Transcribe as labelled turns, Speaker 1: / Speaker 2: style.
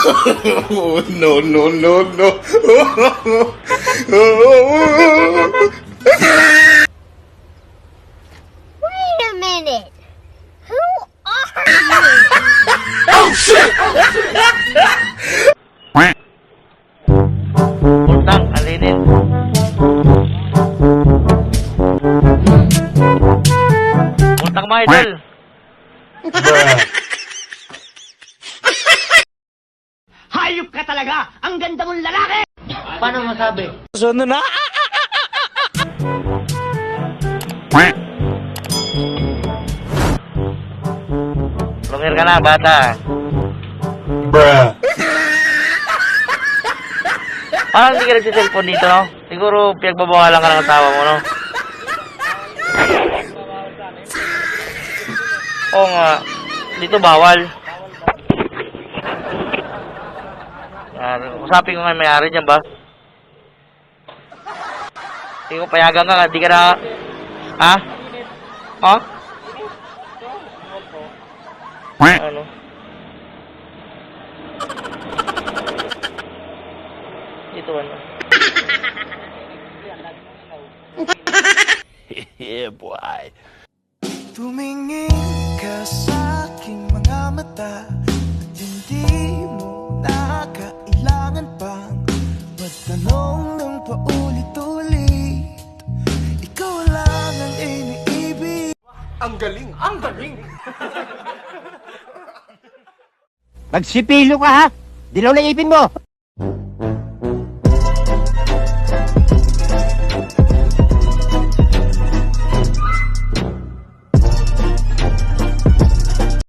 Speaker 1: Oh, no, no, no, no.
Speaker 2: Wait a minute. Who are you?
Speaker 1: Oh, shit!
Speaker 3: Utang, alinin. Utang mga idol.
Speaker 4: Hayop ka talaga! Ang ganda mong lalaki!
Speaker 3: Paano masabi? Lungir ka na, bata. Parang hindi ka nagsiselfone dito, no? Siguro pinagbabawalan ka ng asawa mo, no? Oo nga. Dito bawal. Usapin ko nga may-ari dyan ba? Hindi ko payagan ka, hindi ka na... Ha? Ha? Ano? Dito ano?
Speaker 1: Yeah, boy.
Speaker 5: Tumingin ka sa aking mga mata at hindi mo na kailangan pang magtanong ng paulit-ulit. Ikaw lang ang iniibig.
Speaker 1: Ang galing! Ang galing!
Speaker 4: Magsipilo ka ha! Dilaw na ipin mo!